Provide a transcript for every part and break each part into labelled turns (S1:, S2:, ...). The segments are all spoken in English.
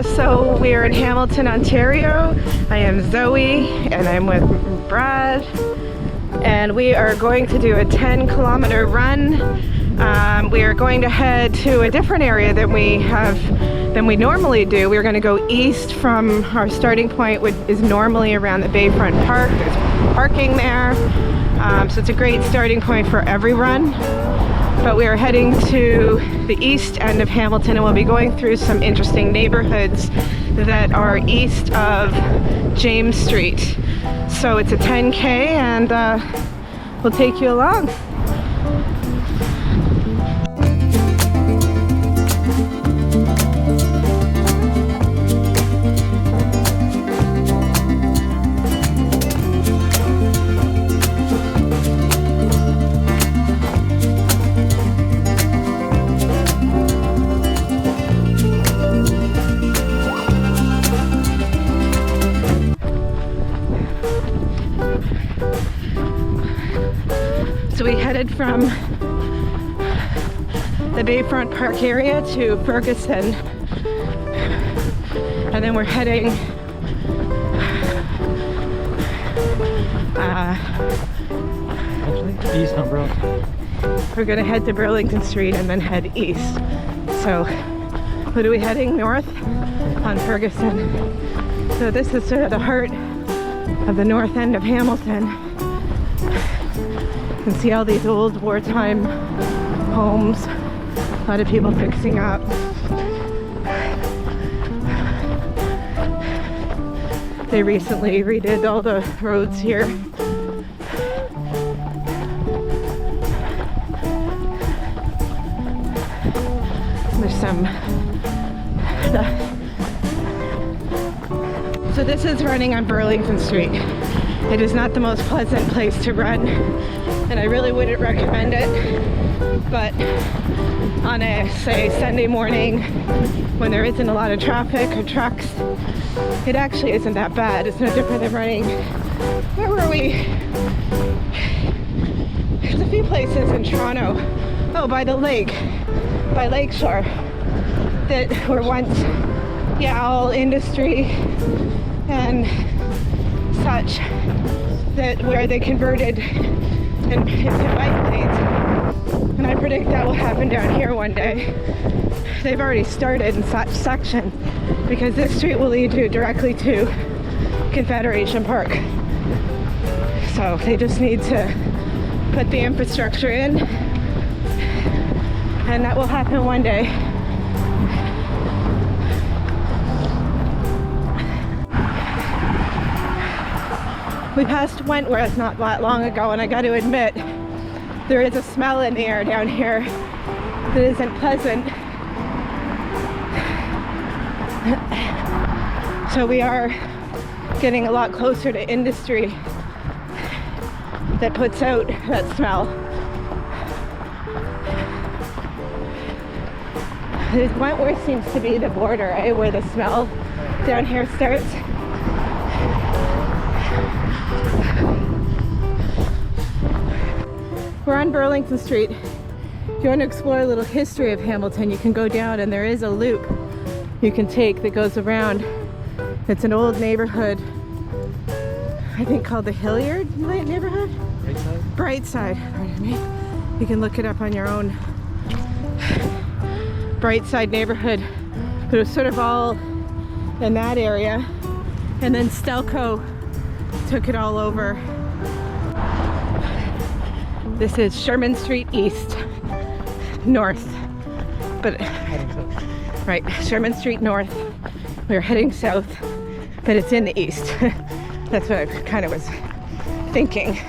S1: So we are in Hamilton, Ontario. I am Zoe and I'm with Brad, and we are going to do a 10-kilometer run. We are going to head to a different area than we normally do. We're going to go east from our starting point, which is normally around the Bayfront Park. There's parking there, so it's a great starting point for every run. But we are heading to the east end of Hamilton, and we'll be going through some interesting neighborhoods that are east of James Street. So it's a 10K, and we'll take you along. So we headed from the Bayfront Park area to Ferguson, and then we're heading
S2: east on Burlington.
S1: We're gonna head to Burlington Street and then head east. So what are we heading? North on Ferguson. So this is sort of the heart of the north end of Hamilton. You can see all these old wartime homes, a lot of people fixing up. They recently redid all the roads here. There's some. So this is running on Burlington Street. It is not the most pleasant place to run, and I really wouldn't recommend it. But on a, say, Sunday morning when there isn't a lot of traffic or trucks, it actually isn't that bad. It's no different than running. Where were we? There's a few places in Toronto. Oh, by the lake, by Lakeshore, that were once, yeah, all industry and such, that where they converted into bike lanes. And I predict that will happen down here one day. They've already started in such section, because this street will lead you directly to Confederation Park. So they just need to put the infrastructure in, and that will happen one day. We passed Wentworth not that long ago, and I got to admit, there is a smell in the air down here that isn't pleasant. So we are getting a lot closer to industry that puts out that smell. Wentworth seems to be the border, eh, where the smell down here starts. We're on Burlington Street. If you want to explore a little history of Hamilton, you can go down, and there is a loop you can take that goes around. It's an old neighborhood, I think called the Hilliard neighborhood? Brightside, pardon me. You can look it up on your own. Brightside neighborhood. But it was sort of all in that area. And then Stelco took it all over. This is Sherman Street East, north, but right, Sherman Street North. We're heading south, but it's in the east. That's what I kind of was thinking.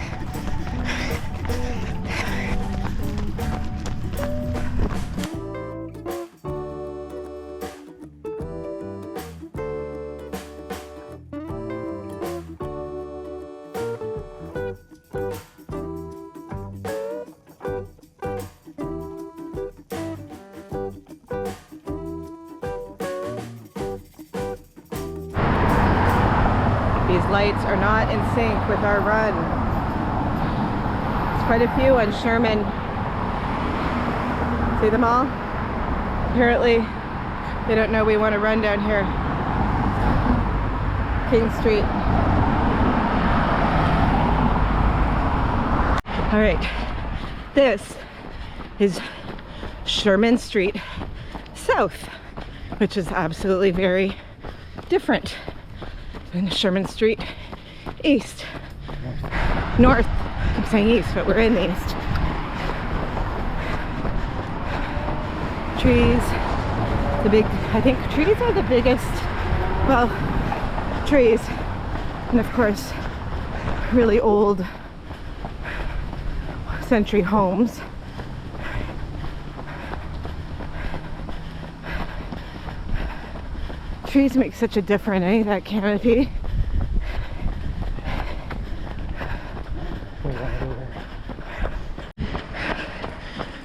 S1: These lights are not in sync with our run. There's quite a few on Sherman. See them all? Apparently They don't know we want to run down here. King Street. All right, this is Sherman Street South, which is absolutely very different than Sherman Street East. North. I'm saying east, but we're in the east. Trees. The big, I think trees are the biggest, well, trees. And of course, really old century homes. Trees make such a difference, eh? That canopy.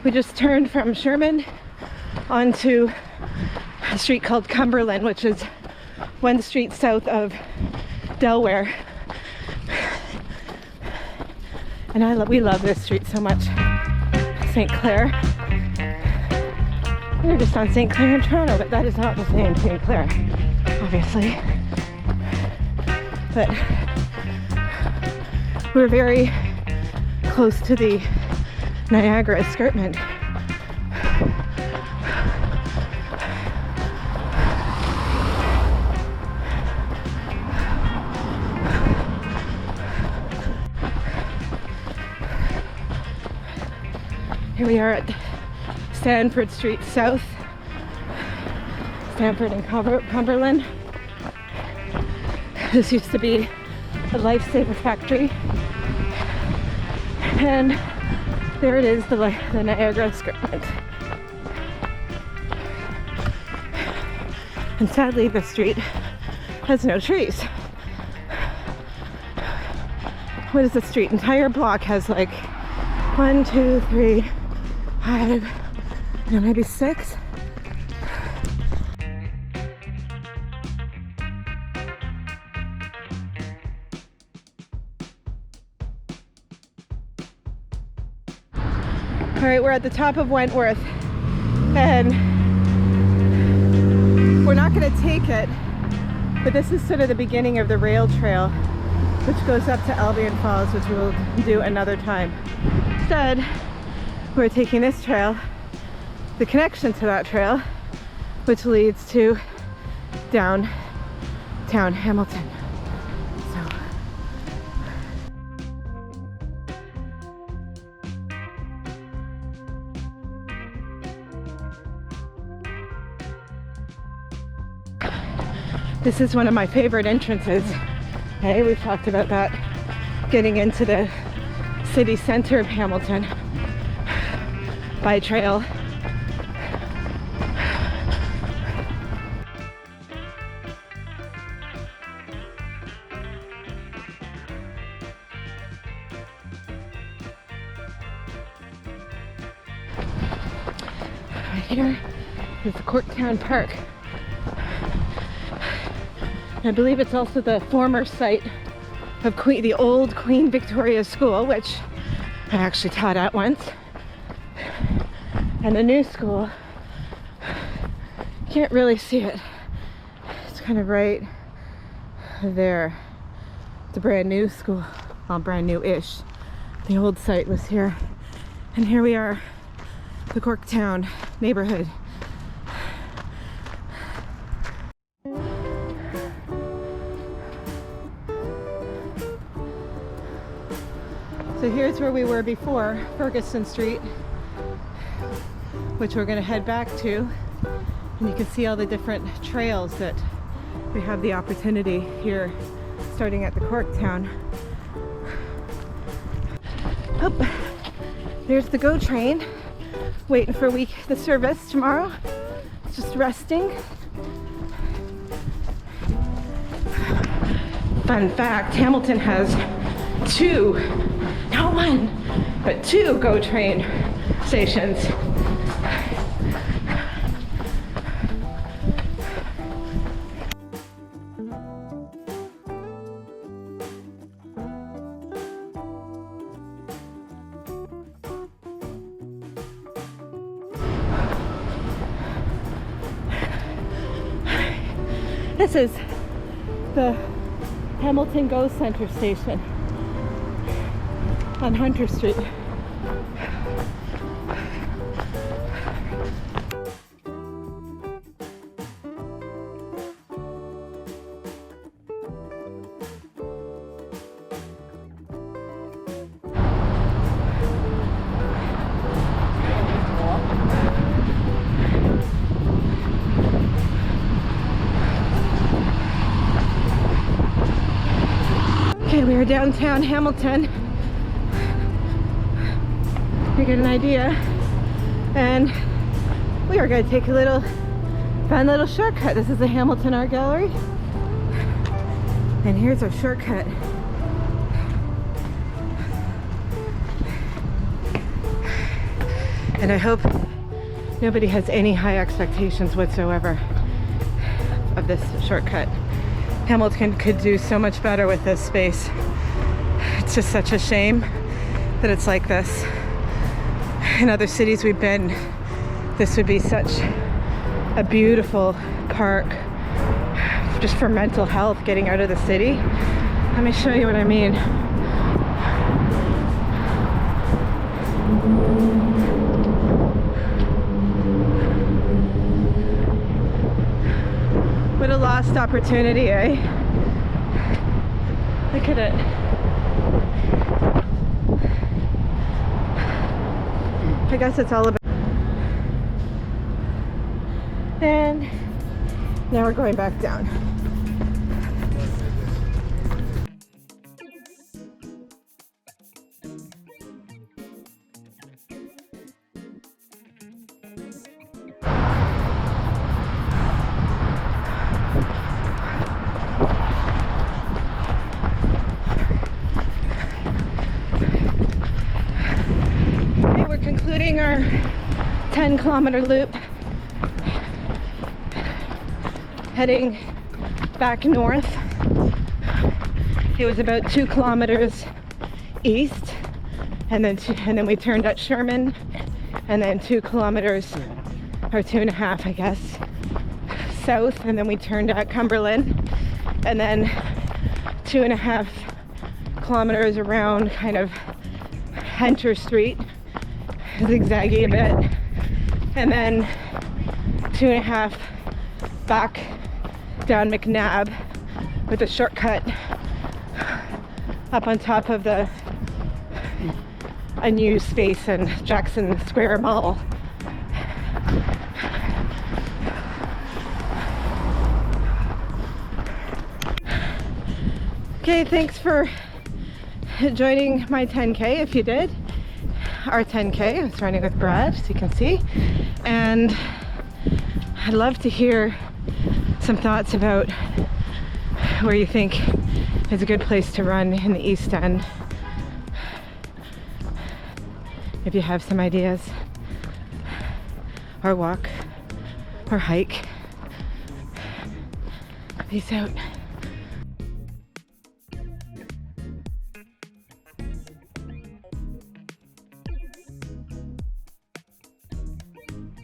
S1: We just turned from Sherman onto a street called Cumberland, which is one street south of Delaware. And we love this street so much. St. Clair. We're just on St. Clair in Toronto, but that is not the same St. Clair, obviously. But we're very close to the Niagara escarpment. Here we are at Stanford Street South, Stanford and Cumberland. This used to be a lifesaver factory, and there it is, the Niagara escarpment. And sadly, the street has no trees. What is the street? Entire block has like 1, 2, 3, 5, maybe 6. All right, we're at the top of Wentworth, and we're not going to take it, but this is sort of the beginning of the rail trail, which goes up to Albion Falls, which we'll do another time. Instead, we're taking this trail, the connection to that trail, which leads to downtown Hamilton. This is one of my favorite entrances. Hey, we've talked about that. Getting into the city center of Hamilton by trail. Right here is the Corktown Park. I believe it's also the former site of the old Queen Victoria School, which I actually taught at once. And the new school, can't really see it. It's kind of right there. It's a brand new school, well, brand new-ish. The old site was here. And here we are, the Corktown neighborhood. So here's where we were before, Ferguson Street, which we're going to head back to. And you can see all the different trails that we have the opportunity here, starting at the Corktown. Oh, there's the GO train, waiting for the service tomorrow. It's just resting. Fun fact, Hamilton has not one, but 2 GO train stations. This is the Hamilton Go Center station on Hunter Street. Okay, we are downtown Hamilton. You get an idea, and we are going to take a fun little shortcut. This is the Hamilton Art Gallery, and here's our shortcut. And I hope nobody has any high expectations whatsoever of this shortcut. Hamilton could do so much better with this space. It's just such a shame that it's like this. In other cities we've been, this would be such a beautiful park just for mental health, getting out of the city. Let me show you what I mean. What a lost opportunity, eh? Look at it. I guess it's all about... And now we're going back down. Concluding our 10-kilometer loop, heading back north. It was about 2 kilometers east, and then we turned at Sherman, and then 2 kilometers, or 2.5 I guess, south, and then we turned at Cumberland, and then 2.5 kilometers around kind of Hunter Street, zigzaggy a bit, and then 2.5 back down McNabb with a shortcut up on top of the unused space in Jackson Square Mall. Okay, thanks for joining my 10K if you did. Our 10K, I was running with Brad, as you can see, and I'd love to hear some thoughts about where you think is a good place to run in the East End. If you have some ideas, or walk, or hike. Peace out.